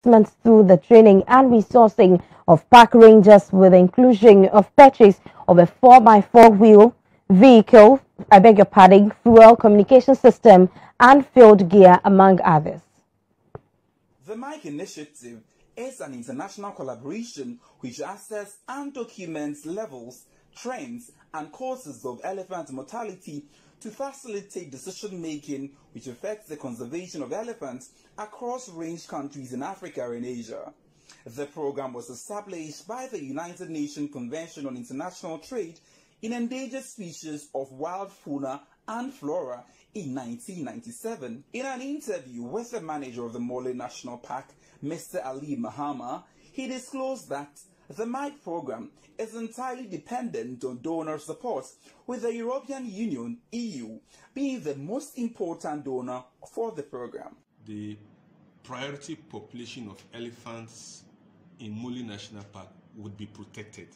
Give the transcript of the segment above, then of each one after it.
through the training and resourcing of park rangers with the inclusion of purchase of a 4x4 wheel vehicle, fuel communication system and field gear, among others. The MIC initiative is an international collaboration which assesses and documents levels, trends and causes of elephant mortality to facilitate decision-making which affects the conservation of elephants across range countries in Africa and Asia. The program was established by the United Nations Convention on International Trade in Endangered Species of Wild Fauna and Flora in 1997. In an interview with the manager of the Mole National Park, Mr. Ali Mahama, he disclosed that the MIC program is entirely dependent on donor support, with the European Union, EU, being the most important donor for the program. The priority population of elephants in Mole National Park would be protected.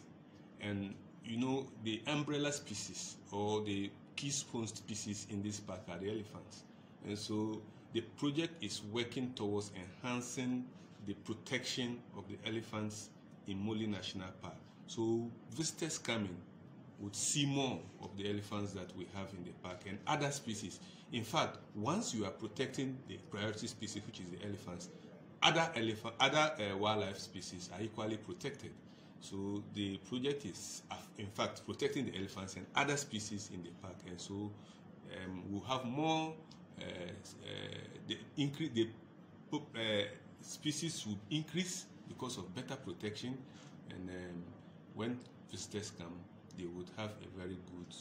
And you know, the umbrella species or the keystone species in this park are the elephants. And so the project is working towards enhancing the protection of the elephants in Mole National Park. So visitors coming would see more of the elephants that we have in the park and other species. In fact, once you are protecting the priority species, which is the elephants, other wildlife species are equally protected. So the project is, in fact, protecting the elephants and other species in the park, and so we'll have more. The species will increase because of better protection, and when visitors come, they would have a very good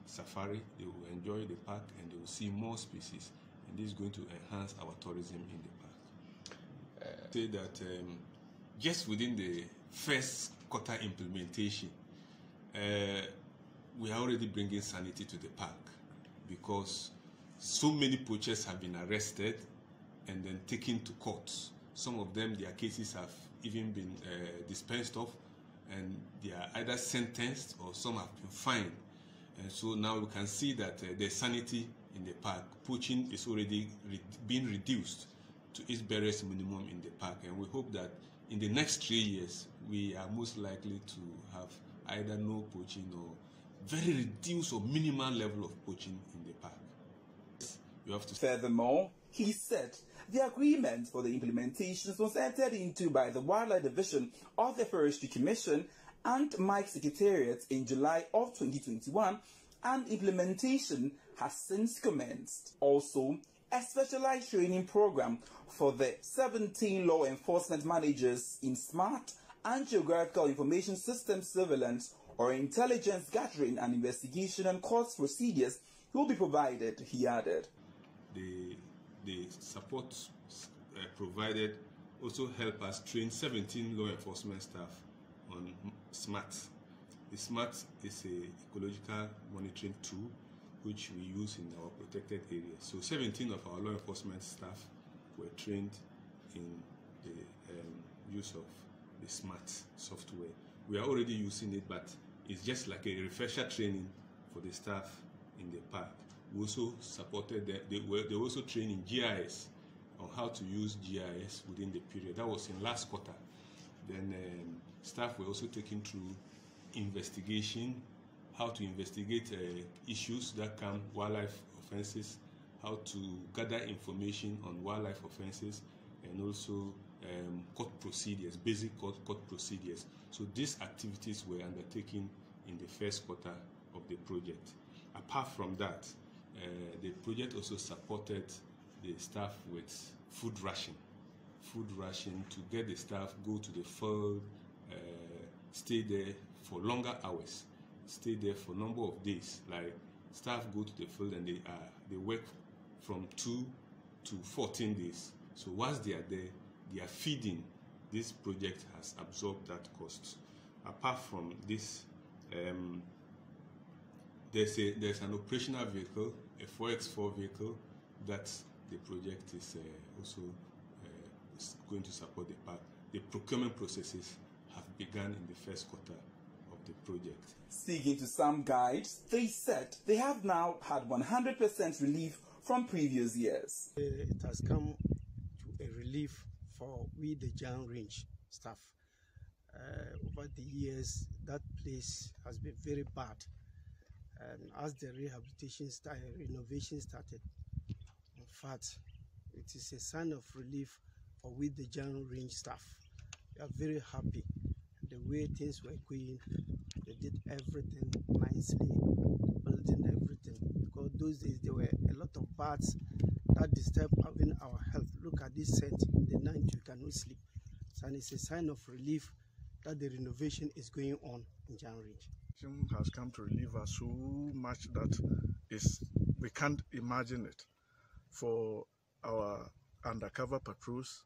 safari. They will enjoy the park, and they will see more species, and this is going to enhance our tourism in the park. Say that just within the first quarter implementation, we are already bringing sanity to the park because so many poachers have been arrested and then taken to court. Some of them, their cases have even been dispensed of, and they are either sentenced or some have been fined. And so now we can see that there's sanity in the park. Poaching is already being reduced to its barest minimum in the park, and we hope that in the next 3 years we are most likely to have either no poaching or very reduced or minimal level of poaching in the park. You have to. Furthermore, he said the agreement for the implementations was entered into by the Wildlife Division of the Forestry Commission and MIC Secretariat in July of 2021, and implementation has since commenced. Also, a specialized training program for the 17 law enforcement managers in SMART and Geographical Information System Surveillance or Intelligence Gathering and Investigation and Court Procedures will be provided, he added. The support provided also help us train 17 law enforcement staff on SMART. The SMART is an ecological monitoring tool which we use in our protected areas. So 17 of our law enforcement staff were trained in the use of the SMART software. We are already using it, but it's just like a refresher training for the staff in the park. We also supported them. They were also trained in GIS, on how to use GIS within the period. That was in last quarter. Then staff were also taken through investigation, how to investigate issues that come, wildlife offenses, how to gather information on wildlife offenses, and also court procedures, basic court procedures. So these activities were undertaken in the first quarter of the project. Apart from that, the project also supported the staff with food ration to get the staff go to the field, stay there for longer hours, stay there for a number of days. Like staff go to the field and they work from 2 to 14 days. So once they are there, they are feeding. This project has absorbed that cost. Apart from this, there's an operational vehicle, a 4x4 vehicle, that the project is also going to support the park. The procurement processes have begun in the first quarter of the project. Speaking to some guides, they said they have now had 100% relief from previous years. It has come to a relief for we the Jan Range staff. Over the years, that place has been very bad. And as the renovation started, in fact, it is a sign of relief for we the Jan Range staff. We are very happy the way things were going. They did everything nicely, building everything. Because those days there were a lot of bats that disturb even our health. Look at this scent in the night, you cannot sleep. And it's a sign of relief that the renovation is going on in Jan Range. Has come to relieve us so much that we can't imagine it. For our undercover patrols,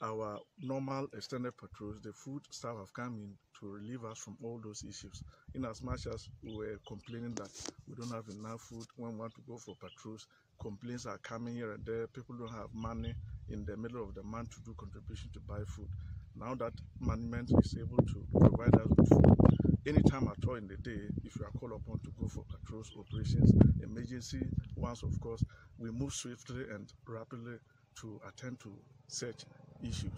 our normal extended patrols, the food staff have come in to relieve us from all those issues. In as much as we were complaining that we don't have enough food when we want to go for patrols, complaints are coming here and there. People don't have money in the middle of the month to do contribution to buy food. Now that management is able to provide us with food, anytime at all in the day, if you are called upon to go for patrols, operations, emergency ones, of course, we move swiftly and rapidly to attend to such issues.